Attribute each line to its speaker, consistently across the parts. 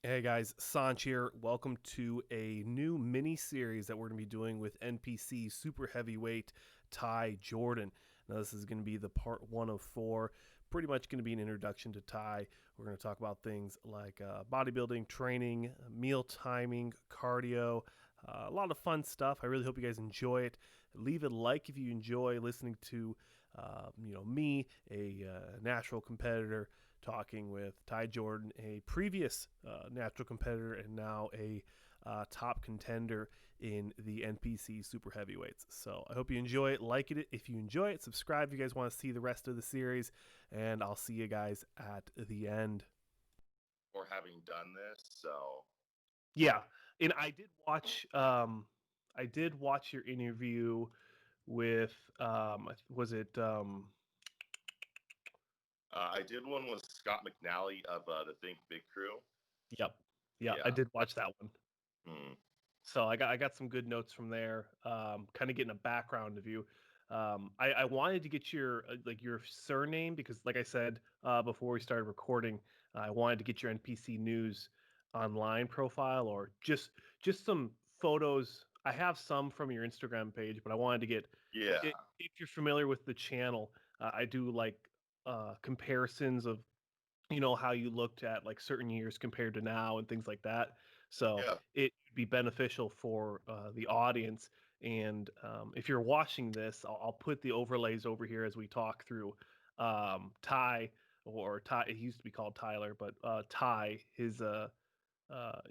Speaker 1: Hey guys, Sanch here. Welcome to a new mini series that we're going to be doing with NPC Super Heavyweight Ty Jordan. Now, this is going to be the part one of four. Pretty much going to be an introduction to Ty. We're going to talk about things like bodybuilding, training, meal timing, cardio, a lot of fun stuff. I really hope you guys enjoy it. Leave a like if you enjoy listening to, me, a natural competitor, talking with Ty Jordan, a previous natural competitor and now a top contender in the NPC Super Heavyweights. So I hope you enjoy it, like it. If you enjoy it, subscribe if you guys want to see the rest of the series, and I'll see you guys at the end.
Speaker 2: For having done this, so
Speaker 1: Yeah, and I did watch your interview with was it
Speaker 2: I did one with Scott McNally of the Think Big crew.
Speaker 1: Yep. Yeah, I
Speaker 2: Yeah.
Speaker 1: did watch that one.
Speaker 2: Hmm.
Speaker 1: So I got some good notes from there. Kind of getting a background of you. I wanted to get your like your surname because, like I said before we started recording, I wanted to get your NPC News online profile or just some photos. I have some from your Instagram page, but I wanted to get
Speaker 2: Yeah.
Speaker 1: if you're familiar with the channel. I do like comparisons of how you looked at like certain years compared to now and things like that. So
Speaker 2: Yeah.
Speaker 1: it would be beneficial for the audience. And if you're watching this, I'll put the overlays over here as we talk through Ty or Ty. He used to be called Tyler, but Ty,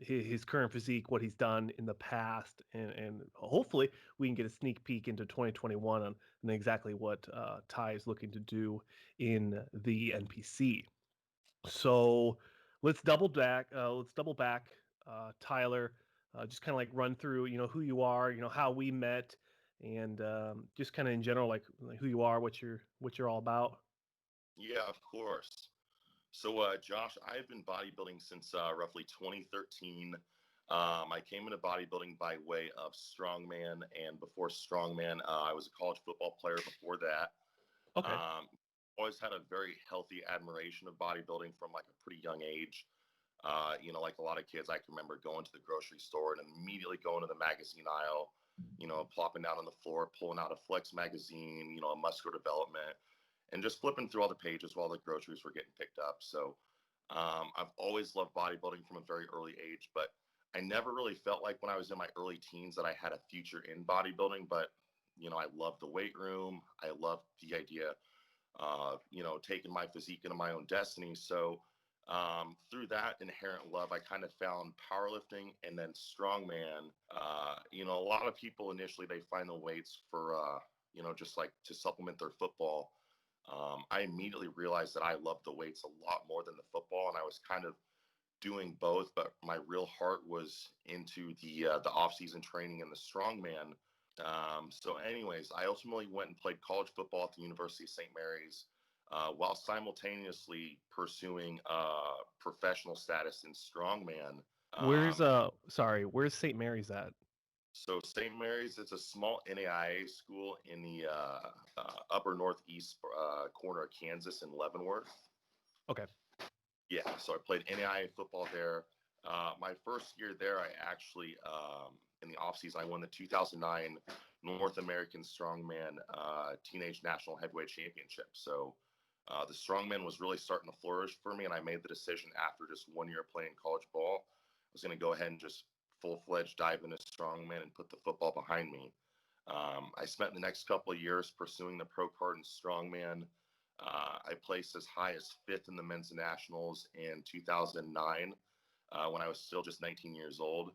Speaker 1: his current physique, what he's done in the past, and hopefully we can get a sneak peek into 2021 on exactly what Ty is looking to do in the NPC. So let's double back. Tyler. Just kind of like run through, who you are, how we met, and just kind of in general, like who you are, what you're all about.
Speaker 2: Yeah, of course. So, Josh, I've been bodybuilding since roughly 2013. I came into bodybuilding by way of strongman, and before strongman, I was a college football player before that.
Speaker 1: Okay.
Speaker 2: Um, Always had a very healthy admiration of bodybuilding from like a pretty young age. Like a lot of kids, I can remember going to the grocery store and immediately going to the magazine aisle, plopping down on the floor, pulling out a Flex magazine, a muscular development, and just flipping through all the pages while the groceries were getting picked up. So I've always loved bodybuilding from a very early age, but I never really felt like when I was in my early teens that I had a future in bodybuilding. But, I loved the weight room. I loved the idea taking my physique into my own destiny. So through that inherent love, I kind of found powerlifting and then strongman. A lot of people initially they find the weights for just like to supplement their football. I immediately realized that I loved the weights a lot more than the football, and I was kind of doing both. But my real heart was into the off season training and the strongman. So, anyways, I ultimately went and played college football at the University of St. Mary's while simultaneously pursuing professional status in strongman.
Speaker 1: Where's
Speaker 2: Um,
Speaker 1: where's St. Mary's at?
Speaker 2: so, St. Mary's, it's a small NAIA school in the upper northeast corner of Kansas in Leavenworth.
Speaker 1: Okay.
Speaker 2: Yeah, so I played NAIA football there. My first year there, I actually, in the offseason, I won the 2009 North American Strongman Teenage National Heavyweight Championship. So the Strongman was really starting to flourish for me, and I made the decision after just 1 year playing college ball, I was going to go ahead and just full-fledged dive into Strongman and put the football behind me. I spent the next couple of years pursuing the pro card in Strongman. I placed as high as fifth in the men's nationals in 2009 when I was still just 19 years old.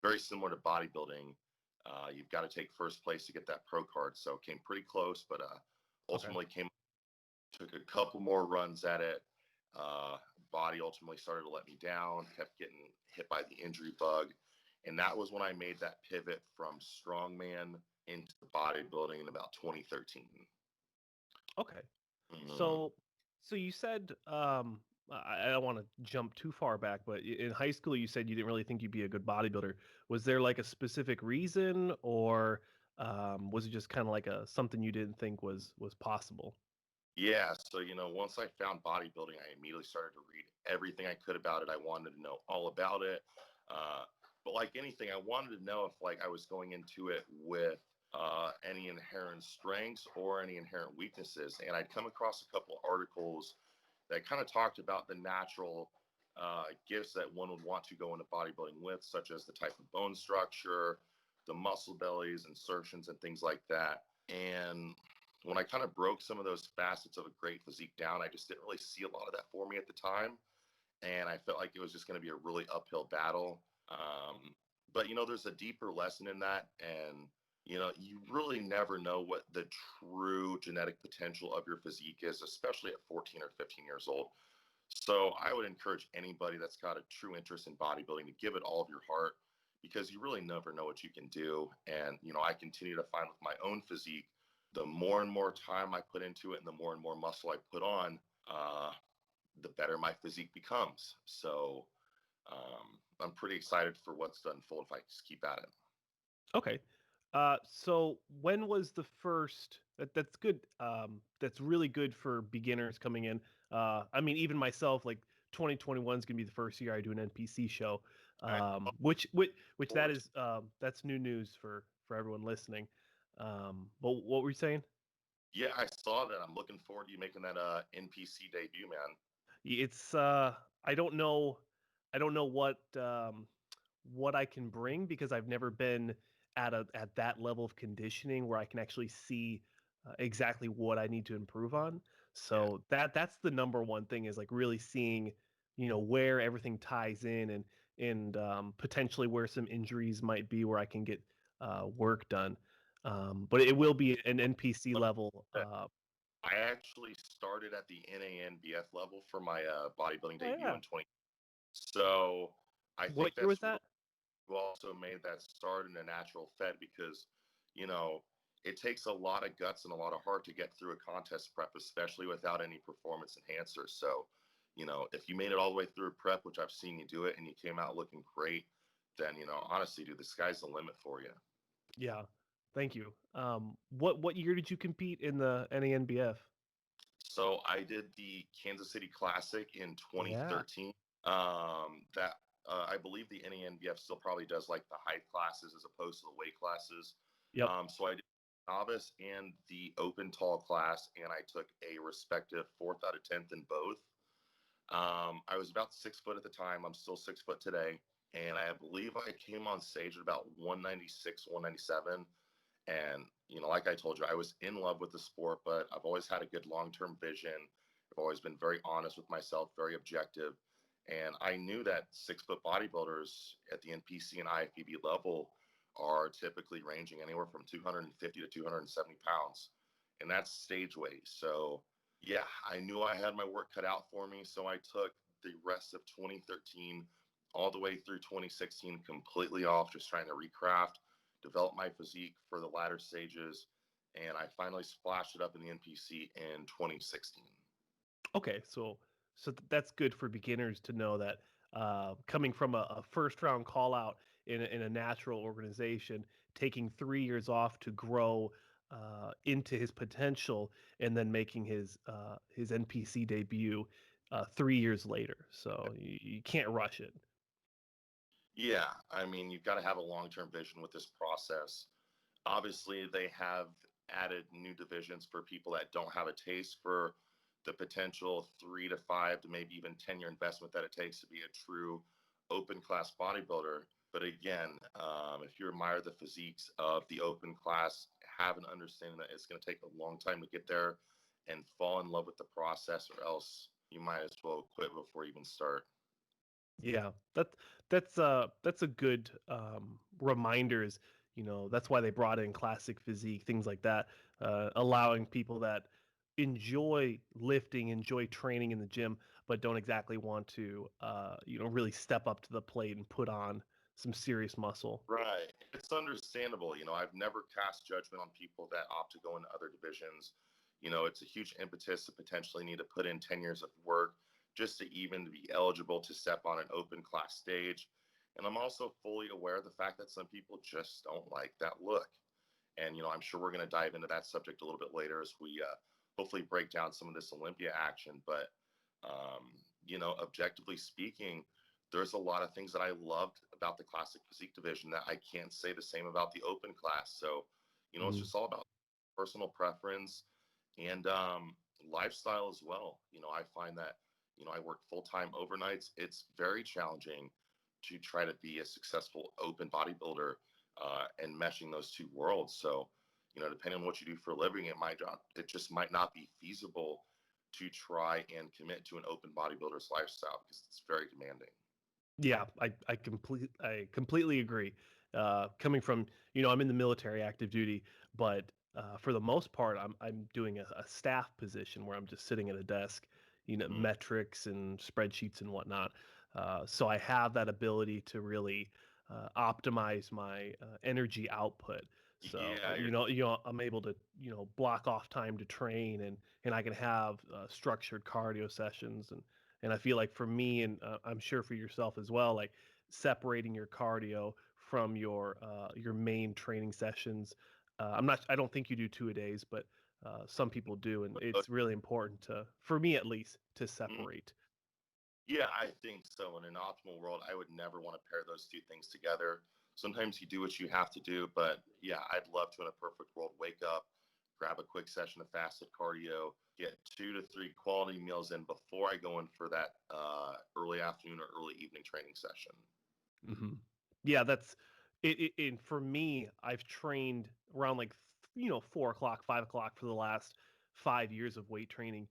Speaker 2: Very similar to bodybuilding. You've got to take first place to get that pro card. So came pretty close, but
Speaker 1: Okay.
Speaker 2: ultimately took a couple more runs at it. Uh, Body ultimately started to let me down, kept getting hit by the injury bug. And that was when I made that pivot from strongman into bodybuilding in about 2013.
Speaker 1: Okay.
Speaker 2: Mm,
Speaker 1: So, so you said I don't want to jump too far back, but in high school you said you didn't really think you'd be a good bodybuilder. Was there like a specific reason, or was it just kind of like a something you didn't think was possible?
Speaker 2: Yeah, so once I found bodybuilding, I immediately started to read everything I could about it. I wanted to know all about it. Uh, but like anything, I wanted to know if like I was going into it with any inherent strengths or any inherent weaknesses. And I'd come across a couple articles that kind of talked about the natural gifts that one would want to go into bodybuilding with, such as the type of bone structure, the muscle bellies, insertions, and things like that. And when I kind of broke some of those facets of a great physique down, I just didn't really see a lot of that for me at the time. And I felt like it was just going to be a really uphill battle. But, there's a deeper lesson in that. And, you really never know what the true genetic potential of your physique is, especially at 14 or 15 years old. So I would encourage anybody that's got a true interest in bodybuilding to give it all of your heart, because you really never know what you can do. And, I continue to find with my own physique, the more and more time I put into it and the more and more muscle I put on, the better my physique becomes. So I'm pretty excited for what's to unfold if I just keep at it.
Speaker 1: Okay. So when was the first that's good that's really good for beginners coming in. I mean even myself, like 2021 is going to be the first year I do an NPC show.
Speaker 2: I
Speaker 1: Which that
Speaker 2: forward to,
Speaker 1: is that's new news for everyone listening. But what were you saying?
Speaker 2: yeah, I saw that. I'm looking forward to you making that NPC debut, man.
Speaker 1: It's I don't know what I can bring because I've never been at that level of conditioning where I can actually see exactly what I need to improve on.
Speaker 2: Yeah.
Speaker 1: So that's the number one thing is like really seeing, where everything ties in and potentially where some injuries might be where I can get work done. But it will be an NPC level.
Speaker 2: I actually started at the NANBF level for my bodybuilding
Speaker 1: Oh
Speaker 2: debut
Speaker 1: yeah.
Speaker 2: in 20. So I
Speaker 1: What
Speaker 2: think
Speaker 1: year was
Speaker 2: that's
Speaker 1: that?
Speaker 2: also made that start in a natural fed, because you know it takes a lot of guts and a lot of heart to get through a contest prep, especially without any performance enhancers. So if you made it all the way through prep, which I've seen you do it, and you came out looking great, then honestly, dude, the sky's the limit for you.
Speaker 1: Yeah. Thank you. What year did you compete in the NANBF?
Speaker 2: So I did the Kansas City Classic in
Speaker 1: Yeah.
Speaker 2: 2013. That I believe the NENBF still probably does like the height classes as opposed to the weight classes.
Speaker 1: Yep.
Speaker 2: So I did novice and the open tall class, and I took a respective fourth out of 10th in both. I was about 6 foot at the time. I'm still 6 foot today. And I believe I came on stage at about 196, 197. And, like I told you, I was in love with the sport, but I've always had a good long term vision. I've always been very honest with myself, very objective. And I knew that 6 foot bodybuilders at the NPC and IFBB level are typically ranging anywhere from 250 to 270 pounds. And that's stage weight. So, yeah, I knew I had my work cut out for me. So I took the rest of 2013 all the way through 2016 completely off, just trying to recraft, develop my physique for the latter stages, and I finally splashed it up in the NPC in 2016.
Speaker 1: Okay. That's good for beginners to know that coming from a first round call out in a natural organization, taking 3 years off to grow into his potential, and then making his NPC debut 3 years later. So you can't rush it.
Speaker 2: Yeah, I mean, you've got to have a long term vision with this process. Obviously, they have added new divisions for people that don't have a taste for the potential 3 to 5 to maybe even 10-year investment that it takes to be a true open class bodybuilder. But again, if you admire the physiques of the open class, have an understanding that it's going to take a long time to get there, and fall in love with the process, or else you might as well quit before you even start.
Speaker 1: Yeah, that's a good reminders. That's why they brought in classic physique, things like that, allowing people that enjoy lifting, enjoy training in the gym, but don't exactly want to, really step up to the plate and put on some serious muscle.
Speaker 2: Right. It's understandable. I've never cast judgment on people that opt to go into other divisions. It's a huge impetus to potentially need to put in 10 years of work just to even be eligible to step on an open class stage. And I'm also fully aware of the fact that some people just don't like that look. And, I'm sure we're going to dive into that subject a little bit later as we hopefully break down some of this Olympia action. But, objectively speaking, there's a lot of things that I loved about the classic physique division that I can't say the same about the open class. So, it's
Speaker 1: Mm.
Speaker 2: just all about personal preference and lifestyle as well. I find that, I work full-time overnights. It's very challenging to try to be a successful open bodybuilder and meshing those two worlds. So, depending on what you do for a living, it just might not be feasible to try and commit to an open bodybuilder's lifestyle because it's very demanding.
Speaker 1: Yeah, I completely agree. Coming from, I'm in the military active duty, but for the most part, I'm doing a staff position where I'm just sitting at a desk,
Speaker 2: Mm.
Speaker 1: metrics and spreadsheets and whatnot. So I have that ability to really optimize my energy output. So
Speaker 2: Yeah,
Speaker 1: I'm able to block off time to train, and I can have structured cardio sessions, and I feel like for me, and I'm sure for yourself as well, like separating your cardio from your main training sessions. I don't think you do 2 a days, but some people do, and
Speaker 2: you're.
Speaker 1: it's really important for me at least, to
Speaker 2: Mm.
Speaker 1: separate.
Speaker 2: Yeah, I think so. In an optimal world, I would never want to pair those two things together. Sometimes you do what you have to do, but yeah, I'd love to, in a perfect world, wake up, grab a quick session of fasted cardio, get 2 to 3 quality meals in before I go in for that early afternoon or early evening training session.
Speaker 1: Hmm. Yeah, that's it. And for me, I've trained around like 4 o'clock, 5 o'clock for the last 5 years of weight training,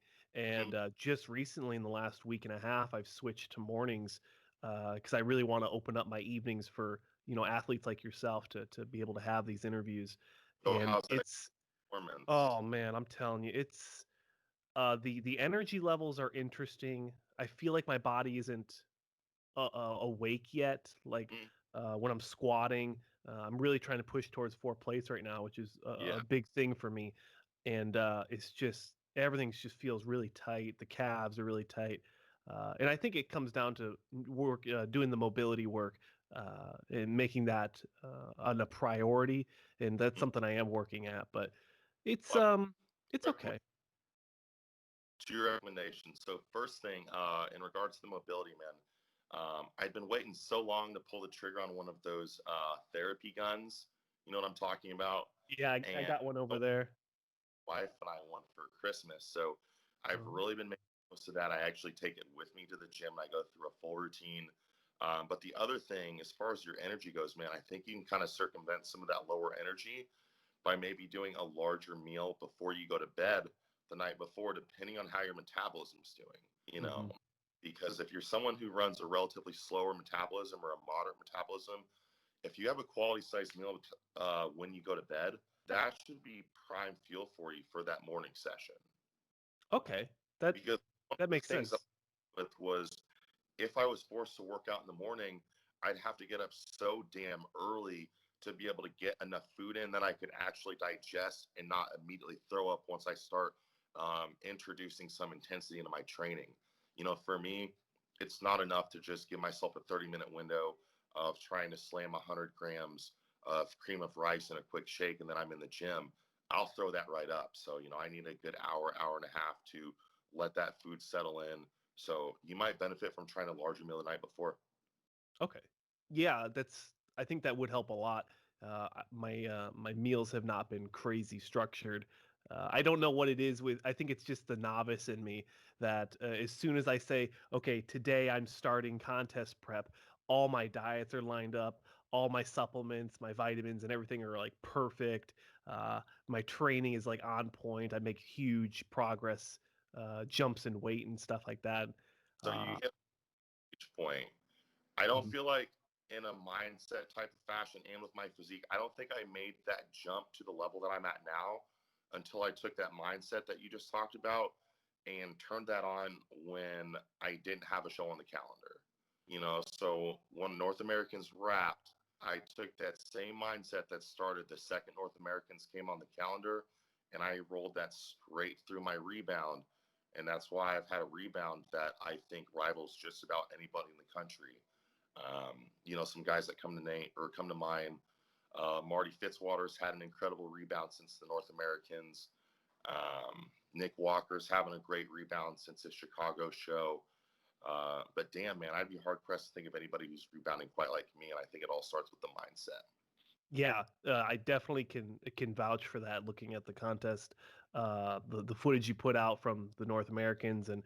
Speaker 2: Mm.
Speaker 1: and just recently in the last week and a half, I've switched to mornings because I really want to open up my evenings for athletes like yourself to be able to have these interviews,
Speaker 2: So,
Speaker 1: and
Speaker 2: how's that
Speaker 1: it's
Speaker 2: performance?
Speaker 1: oh man, I'm telling you, it's the energy levels are interesting. I feel like my body isn't awake yet. Like
Speaker 2: Mm.
Speaker 1: when I'm squatting, I'm really trying to push towards 4 plates right now, which is a
Speaker 2: Yeah.
Speaker 1: big thing for me. And it's just everything just feels really tight. The calves are really tight, and I think it comes down to work, doing the mobility work, and making that a priority. And that's
Speaker 2: Mm.
Speaker 1: something I am working at, but it's
Speaker 2: Well,
Speaker 1: um it's
Speaker 2: recommend
Speaker 1: okay.
Speaker 2: to your recommendation. So, first thing, in regards to the mobility, man, I'd been waiting so long to pull the trigger on one of those therapy guns. You know what I'm talking about?
Speaker 1: Yeah, I
Speaker 2: And
Speaker 1: got one over
Speaker 2: my
Speaker 1: there.
Speaker 2: wife and I one for Christmas. So I've
Speaker 1: Um,
Speaker 2: really been making most of that. I actually take it with me to the gym. I go through a full routine. But the other thing, as far as your energy goes, man, I think you can kind of circumvent some of that lower energy by maybe doing a larger meal before you go to bed the night before, depending on how your metabolism's doing, you know.
Speaker 1: mhm.
Speaker 2: Because if you're someone who runs a relatively slower metabolism or a moderate metabolism, if you have a quality sized meal when you go to bed, that should be prime fuel for you for that morning session.
Speaker 1: Okay, that
Speaker 2: Because one
Speaker 1: that
Speaker 2: of the
Speaker 1: makes
Speaker 2: things
Speaker 1: sense.
Speaker 2: with was if I was forced to work out in the morning, I'd have to get up so damn early to be able to get enough food in that I could actually digest and not immediately throw up once I start introducing some intensity into my training. For me, it's not enough to just give myself a 30-minute window of trying to slam 100 grams of cream of rice in a quick shake and then I'm in the gym. I'll throw that right up. So, I need a good hour, hour and a half to let that food settle in. So you might benefit from trying a larger meal the night before.
Speaker 1: Okay. Yeah, I think that would help a lot. My meals have not been crazy structured. I don't know what it is with. I think it's just the novice in me that as soon as I say, okay, today I'm starting contest prep, all my diets are lined up, all my supplements, my vitamins, and everything are like perfect. My training is like on point. I make huge progress, jumps in weight and stuff like that.
Speaker 2: So you
Speaker 1: Uh,
Speaker 2: hit each point. I don't
Speaker 1: mhm.
Speaker 2: feel like in a mindset type of fashion and with my physique, I don't think I made that jump to the level that I'm at now until I took that mindset that you just talked about and turned that on when I didn't have a show on the calendar. So when North Americans wrapped, I took that same mindset that started the second North Americans came on the calendar and I rolled that straight through my rebound. And that's why I've had a rebound that I think rivals just about anybody in the country. Some guys that come to Nate or come to mind. Marty Fitzwater's had an incredible rebound since the North Americans. Nick Walker's having a great rebound since his Chicago show. But damn, man, I'd be hard pressed to think of anybody who's rebounding quite like me. And I think it all starts with the mindset.
Speaker 1: Yeah, I definitely can vouch for that. Looking at the contest, the footage you put out from the North Americans and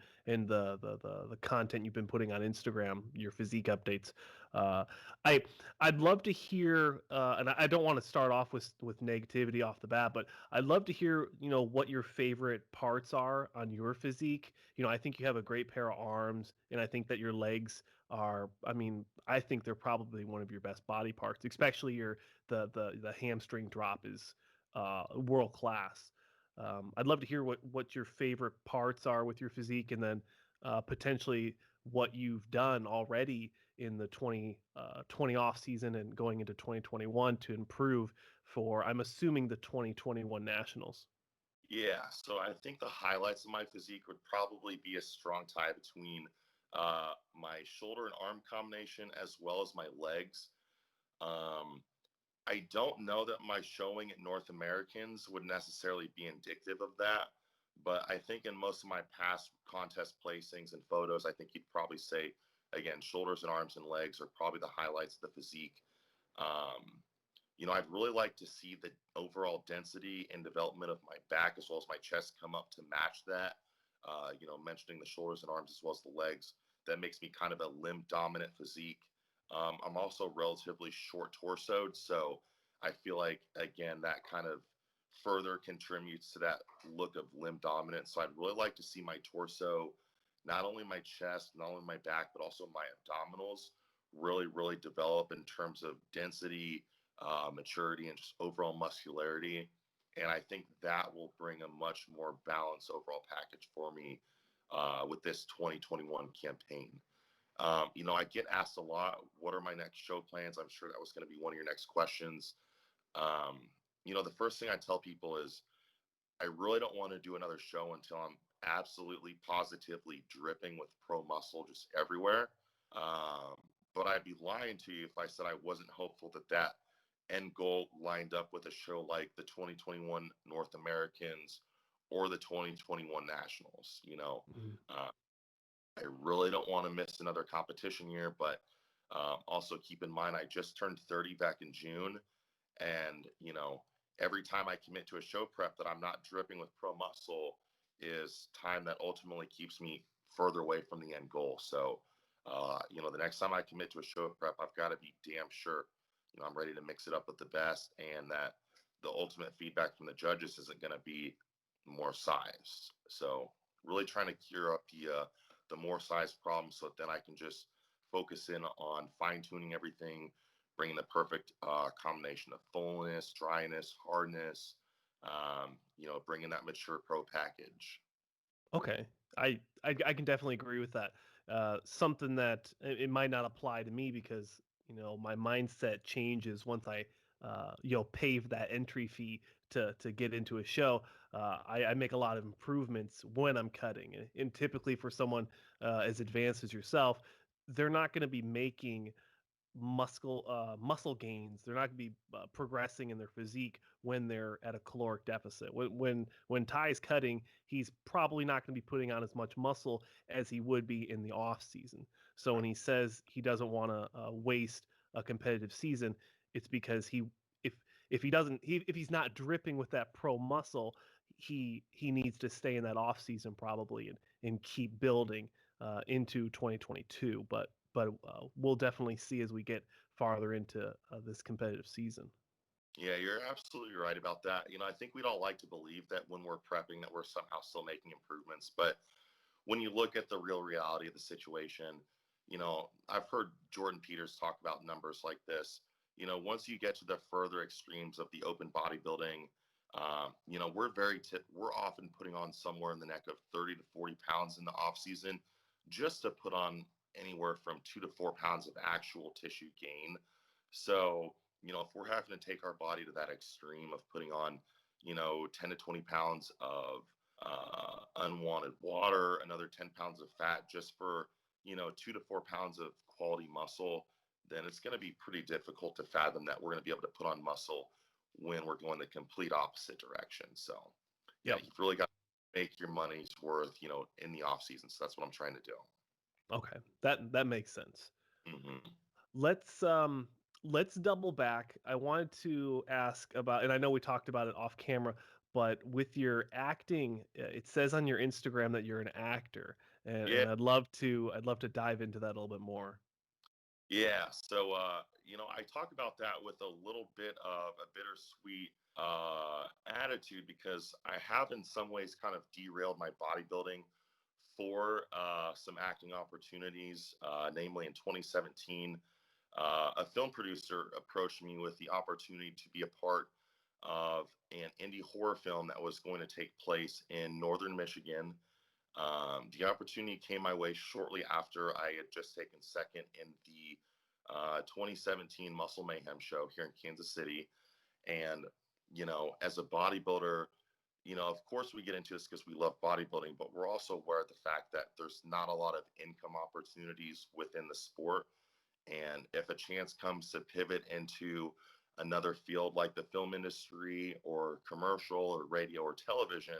Speaker 1: the content you've been putting on Instagram, your physique updates. Uh, I I'd love to hear, and I don't want to start off with negativity off the bat, but I'd love to hear what your favorite parts are on your physique. I think you have a great pair of arms, and I think that your legs are. I mean, I think they're probably one of your best body parts, especially the hamstring drop is world class. I'd love to hear what your favorite parts are with your physique, and then potentially what you've done already in the 2020 off season and going into 2021 to improve for, I'm assuming, the 2021 Nationals.
Speaker 2: Yeah, so I think the highlights of my physique would probably be a strong tie between my shoulder and arm combination as well as my legs. Um, I don't know that my showing at North Americans would necessarily be indicative of that, but I think in most of my past contest placings and photos, I think you'd probably say, again, shoulders and arms and legs are probably the highlights of the physique. Um, I'd really like to see the overall density and development of my back as well as my chest come up to match that. Mentioning the shoulders and arms as well as the legs, that makes me kind of a limb dominant physique. I'm also relatively short torsoed, so I feel like, again, that kind of further contributes to that look of limb dominance. So I'd really like to see my torso, not only my chest, not only my back, but also my abdominals really, really develop in terms of density, maturity, and just overall muscularity. And I think that will bring a much more balanced overall package for me with this 2021 campaign. I get asked a lot, what are my next show plans? I'm sure that was going to be one of your next questions. The first thing I tell people is I really don't want to do another show until I'm absolutely positively dripping with pro muscle just everywhere. Um, but I'd be lying to you if I said I wasn't hopeful that end goal lined up with a show like the 2021 North Americans or the 2021 Nationals.
Speaker 1: Mhm.
Speaker 2: Uh, I really don't want to miss another competition year, but also keep in mind I just turned 30 back in June, and every time I commit to a show prep that I'm not dripping with pro muscle is time that ultimately keeps me further away from the end goal. So, the next time I commit to a show prep, I've got to be damn sure, I'm ready to mix it up with the best, and that the ultimate feedback from the judges isn't going to be more size. So, really trying to cure up the more size problem so that then I can just focus in on fine tuning everything, bringing the perfect combination of fullness, dryness, hardness, bringing that mature pro package.
Speaker 1: Okay, I can definitely agree with that. Something that it might not apply to me because my mindset changes once I pave that entry fee to get into a show. I make a lot of improvements when I'm cutting, and typically for someone as advanced as yourself, they're not going to be making muscle gains. They're not going to be progressing in their physique when they're at a caloric deficit. When Ty's cutting, he's probably not going to be putting on as much muscle as he would be in the off season. So when he says he doesn't want to waste a competitive season, it's because if if he's not dripping with that pro muscle, he needs to stay in that off season probably and keep building into 2022. But we'll definitely see as we get farther into this competitive season.
Speaker 2: Yeah, you're absolutely right about that. I think we'd all like to believe that when we're prepping that we're somehow still making improvements, but when you look at the real reality of the situation, I've heard Jordan Peters talk about numbers like this. Once you get to the further extremes of the open bodybuilding, we're often putting on somewhere in the neck of 30 to 40 pounds in the off season just to put on anywhere from 2 to 4 pounds of actual tissue gain. So, if we're having to take our body to that extreme of putting on, 10 to 20 pounds of unwanted water, another 10 pounds of fat just for, 2 to 4 pounds of quality muscle, then it's going to be pretty difficult to fathom that we're going to be able to put on muscle when we're going the complete opposite direction. So, yeah,
Speaker 1: Yep.
Speaker 2: you've really got make your money's worth, in the off season. So that's what I'm trying to do.
Speaker 1: Okay, that makes sense.
Speaker 2: Hmm.
Speaker 1: Let's um let's double back. I wanted to ask about, and I know we talked about it off camera, but with your acting, it says on your Instagram that you're an actor,
Speaker 2: Yeah.
Speaker 1: and I'd love to dive into that a little bit more.
Speaker 2: Yeah. So, I talk about that with a little bit of a bittersweet attitude because I have, in some ways, kind of derailed my bodybuilding for some acting opportunities. Namely, in 2017, a film producer approached me with the opportunity to be a part of an indie horror film that was going to take place in northern Michigan. The opportunity came my way shortly after I had just taken second in the 2017 Muscle Mayhem show here in Kansas City. And, as a bodybuilder, of course we get into this because we love bodybuilding, but we're also aware of the fact that there's not a lot of income opportunities within the sport. And if a chance comes to pivot into another field like the film industry or commercial or radio or television,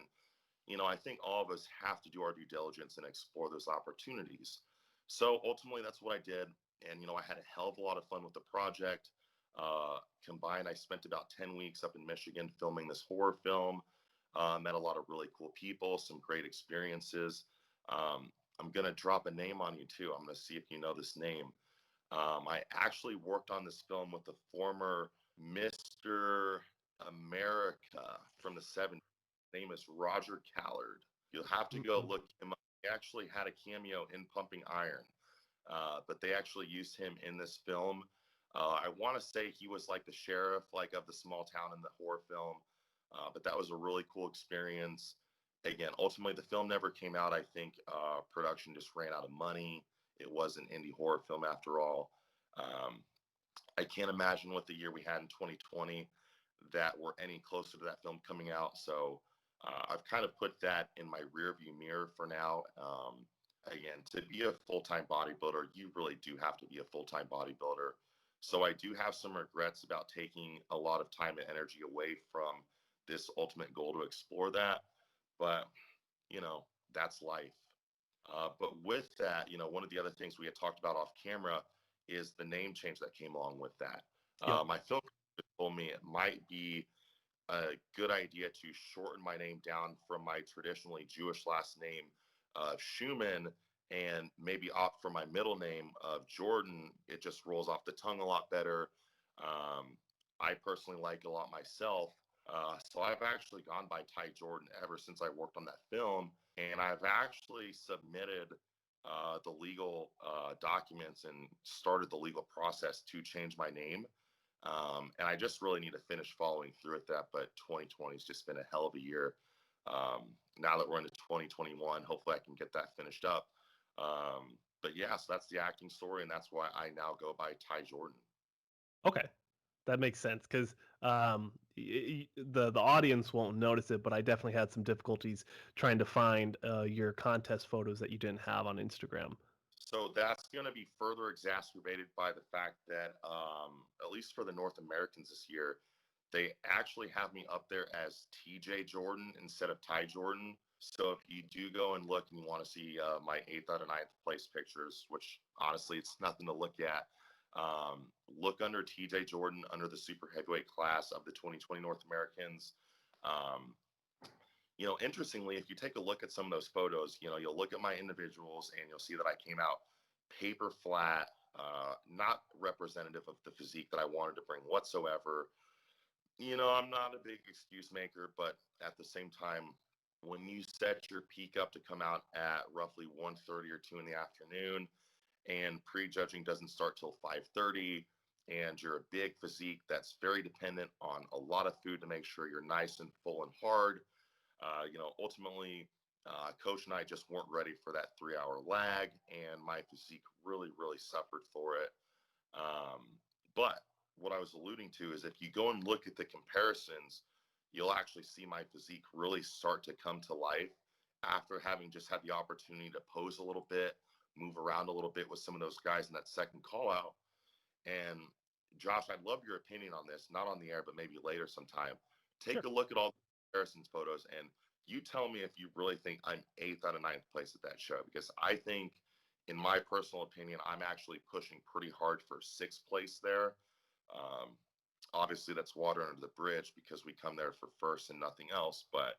Speaker 2: I think all of us have to do our due diligence and explore those opportunities. So ultimately, that's what I did. And, I had a hell of a lot of fun with the project. Combined, I spent about 10 weeks up in Michigan filming this horror film. Met a lot of really cool people, some great experiences. I'm going to drop a name on you, too. I'm going to see if you know this name. I actually worked on this film with the former Mr. America from the 70s. His name is Roger Callard. You'll have to go
Speaker 1: Mm-mm.
Speaker 2: look him up. He actually had a cameo in Pumping Iron, but they actually used him in this film. I want to say he was like the sheriff, like of the small town in the horror film, but that was a really cool experience. Again, ultimately, the film never came out. I think production just ran out of money. It was an indie horror film after all. Um, I can't imagine what the year we had in 2020 that we're any closer to that film coming out. So I've kind of put that in my rearview mirror for now. Again, to be a full-time bodybuilder, you really do have to be a full-time bodybuilder. So I do have some regrets about taking a lot of time and energy away from this ultimate goal to explore that. But, you know, that's life. But with that, one of the other things we had talked about off camera is the name change that came along with that.
Speaker 1: Yep.
Speaker 2: My film told me it might be a good idea to shorten my name down from my traditionally Jewish last name of Schumann and maybe opt for my middle name of Jordan. It just rolls off the tongue a lot better. I personally like it a lot myself. So I've actually gone by Ty Jordan ever since I worked on that film. And I've actually submitted the legal documents and started the legal process to change my name. And I just really need to finish following through with that. But 2020 has just been a hell of a year. Now that we're into 2021, hopefully I can get that finished up. But yeah, so that's the acting story, and that's why I now go by Ty Jordan.
Speaker 1: Okay, that makes sense because the audience won't notice it, but I definitely had some difficulties trying to find your contest photos that you didn't have on Instagram.
Speaker 2: So that's going to be further exacerbated by the fact that, at least for the North Americans this year, they actually have me up there as TJ Jordan instead of Ty Jordan. So if you do go and look and you want to see my 8th out of 9th place pictures, which honestly it's nothing to look at, look under TJ Jordan under the super heavyweight class of the 2020 North Americans. Um, interestingly, if you take a look at some of those photos, you'll look at my individuals and you'll see that I came out paper flat, not representative of the physique that I wanted to bring whatsoever. I'm not a big excuse maker, but at the same time, when you set your peak up to come out at roughly 1:30 or 2 in the afternoon, and prejudging doesn't start till 5:30, and you're a big physique that's very dependent on a lot of food to make sure you're nice and full and hard, ultimately, coach and I just weren't ready for that 3-hour lag, and my physique really, really suffered for it. But what I was alluding to is if you go and look at the comparisons, you'll actually see my physique really start to come to life after having just had the opportunity to pose a little bit, move around a little bit with some of those guys in that second call out. And Josh, I'd love your opinion on this, not on the air, but maybe later sometime. Take
Speaker 1: Sure.
Speaker 2: a look at all the comparisons photos and You tell me if you really think I'm eighth out of ninth place at that show, because I think, in my personal opinion, I'm actually pushing pretty hard for sixth place there. Um, Obviously, that's water under the bridge because we come there for first and nothing else. But,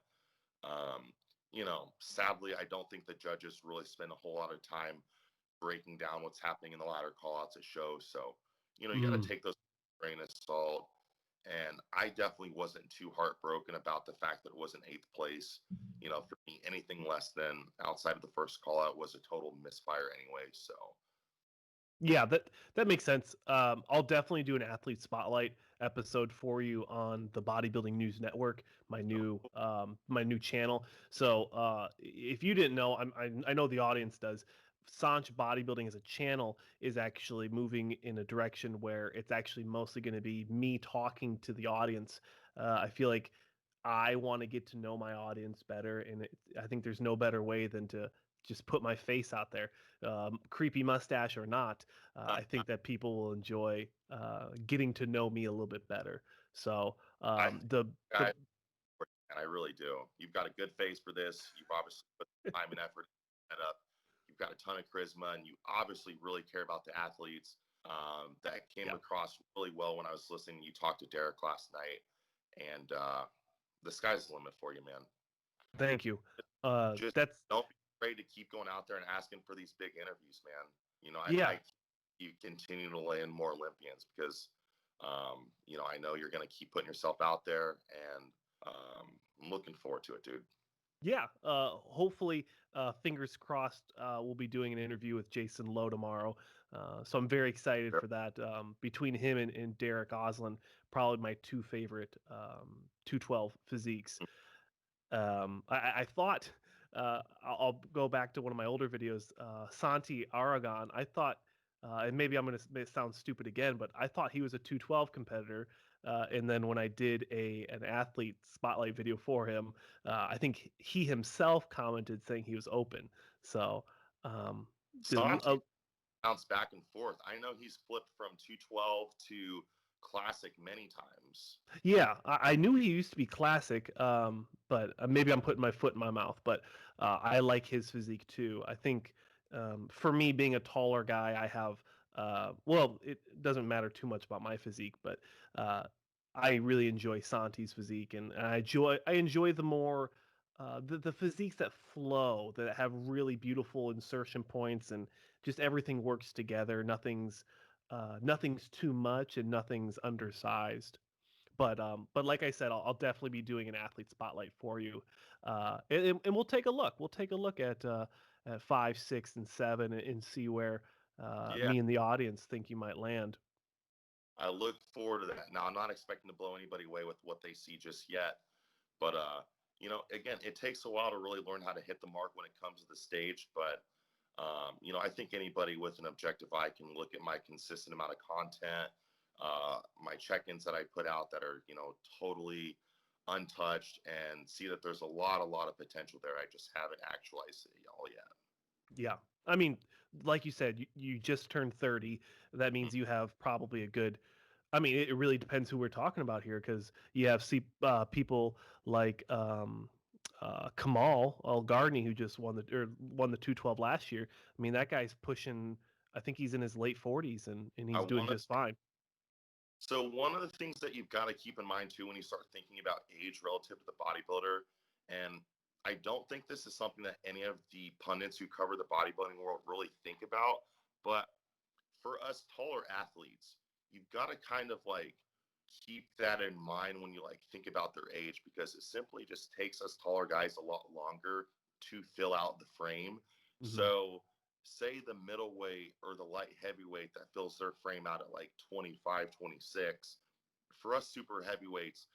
Speaker 2: sadly, I don't think the judges really spend a whole lot of time breaking down what's happening in the ladder callouts at shows. So, you got to
Speaker 1: Mm.
Speaker 2: take those with a grain of salt. And I definitely wasn't too heartbroken about the fact that it was an eighth place. For me, anything less than outside of the first call out was a total misfire anyway. So,
Speaker 1: Yeah, that makes sense. I'll definitely do an athlete spotlight episode for you on the Bodybuilding News Network, my new channel. So if you didn't know, I know the audience does. Sanch Bodybuilding as a channel is actually moving in a direction where it's actually mostly going to be me talking to the audience. I feel like I want to get to know my audience better, and I think there's no better way than to just put my face out there, creepy mustache or not. I think that people will enjoy getting to know me a little bit better. So
Speaker 2: I,
Speaker 1: the
Speaker 2: I, and I really do. You've got a good face for this. You've obviously put time and effort to set up. You've got a ton of charisma, and you obviously really care about the athletes. That came
Speaker 1: Yeah,
Speaker 2: across really well when I was listening. You talked to Derek last night, and the sky's the limit for you, man.
Speaker 1: thank you.
Speaker 2: Just
Speaker 1: That's
Speaker 2: don't be afraid to keep going out there and asking for these big interviews, man.
Speaker 1: Yeah,
Speaker 2: You continue to lay in more Olympians because, I know you're going to keep putting yourself out there, and I'm looking forward to it, dude.
Speaker 1: yeah. Hopefully, fingers crossed, we'll be doing an interview with Jason Lowe tomorrow. So I'm very excited
Speaker 2: Sure.
Speaker 1: for that. Between him and Derek Oslin, probably my two favorite 212 physiques. I thought I'll go back to one of my older videos, Santi Aragon. I thought, and maybe I'm going to sound stupid again, but I thought he was a 212 competitor. And then when I did an athlete spotlight video for him, I think he himself commented saying he was open. So, um, just
Speaker 2: Santi bounced back and forth. I know he's flipped from 212 to classic many times.
Speaker 1: yeah, I knew he used to be classic, but maybe I'm putting my foot in my mouth. But I like his physique too. I think for me, being a taller guy, I have well, it doesn't matter too much about my physique, but uh, I really enjoy Santi's physique, and I enjoy the more the physiques that flow, that have really beautiful insertion points, and just everything works together. Nothing's too much, and nothing's undersized. But like I said, I'll definitely be doing an athlete spotlight for you, and we'll take a look. We'll take a look at 5, 6, and 7, and see where
Speaker 2: Yeah,
Speaker 1: me and the audience think you might land.
Speaker 2: I look forward to that. Now, I'm not expecting to blow anybody away with what they see just yet, but again, it takes a while to really learn how to hit the mark when it comes to the stage. But I think anybody with an objective eye can look at my consistent amount of content, my check-ins that I put out that are totally untouched, and see that there's a lot of potential there. I just haven't actualized it all yet.
Speaker 1: Yeah, I mean, like you said, you just turned 30. That
Speaker 2: Mhm.
Speaker 1: means you have probably a good. I mean, it really depends who we're talking about here, because you have people like Kamal Gardney, who just won the 212 last year. I mean, that guy's pushing. I think he's in his late 40s, and
Speaker 2: I
Speaker 1: he's doing
Speaker 2: want to
Speaker 1: just fine.
Speaker 2: So one of the things that you've got to keep in mind too when you start thinking about age relative to the bodybuilder, and I don't think this is something that any of the pundits who cover the bodybuilding world really think about, but for us taller athletes, you've got to kind of like keep that in mind when you like think about their age, because it simply just takes us taller guys a lot longer to fill out the frame.
Speaker 1: Hmm.
Speaker 2: So say the middleweight or the light heavyweight that fills their frame out at like 25, 26. For us super heavyweights,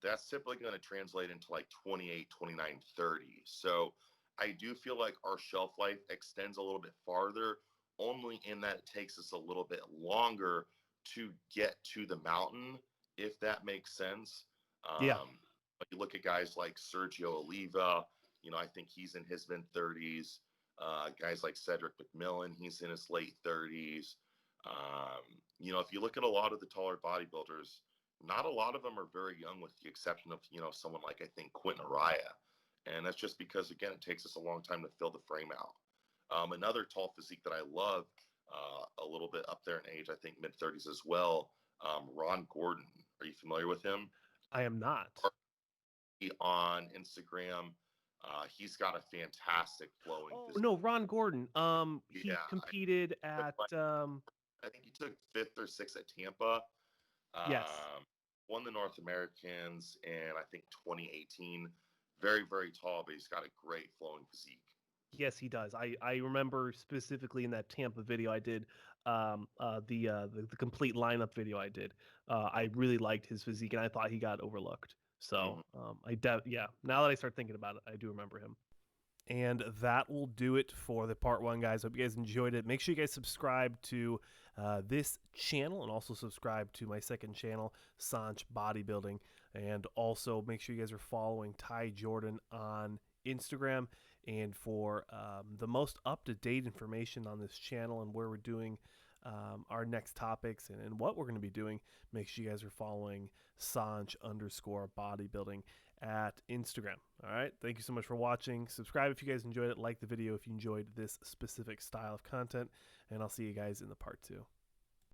Speaker 2: that's typically going to translate into like 28, 29, 30. So I do feel like our shelf life extends a little bit farther, only in that it takes us a little bit longer to get to the mountain, if that makes sense.
Speaker 1: Yeah,
Speaker 2: But you look at guys like Sergio Oliva, I think he's in his mid 30s. Guys like Cedric McMillan, he's in his late 30s. If you look at a lot of the taller bodybuilders, not a lot of them are very young, with the exception of, someone like I think Quentin Araya. And that's just because, again, it takes us a long time to fill the frame out. Another tall physique that I love, a little bit up there in age, I think mid-30s as well, Ron Gordon. Are you familiar with him?
Speaker 1: I am not.
Speaker 2: On Instagram, he's got a fantastic flowing physique.
Speaker 1: No, Ron Gordon. He
Speaker 2: Yeah,
Speaker 1: competed at.
Speaker 2: I think he took 5th or 6th at Tampa.
Speaker 1: Yes.
Speaker 2: Won the North Americans in, I think, 2018. Very, very tall, but he's got a great flowing physique.
Speaker 1: Yes, he does. I remember specifically in that Tampa video I did, the complete lineup video I did. I really liked his physique, and I thought he got overlooked. So yeah. Now that I start thinking about it, I do remember him. And that will do it for the part 1, guys. Hope you guys enjoyed it. Make sure you guys subscribe to this channel, and also subscribe to my second channel, Sanch Bodybuilding. And also make sure you guys are following Ty Jordan on Instagram. And for the most up-to-date information on this channel and where we're doing our next topics and what we're going to be doing, make sure you guys are following Sanch_bodybuilding at Instagram. All right. Thank you so much for watching. Subscribe if you guys enjoyed it. Like the video if you enjoyed this specific style of content. And I'll see you guys in the part 2.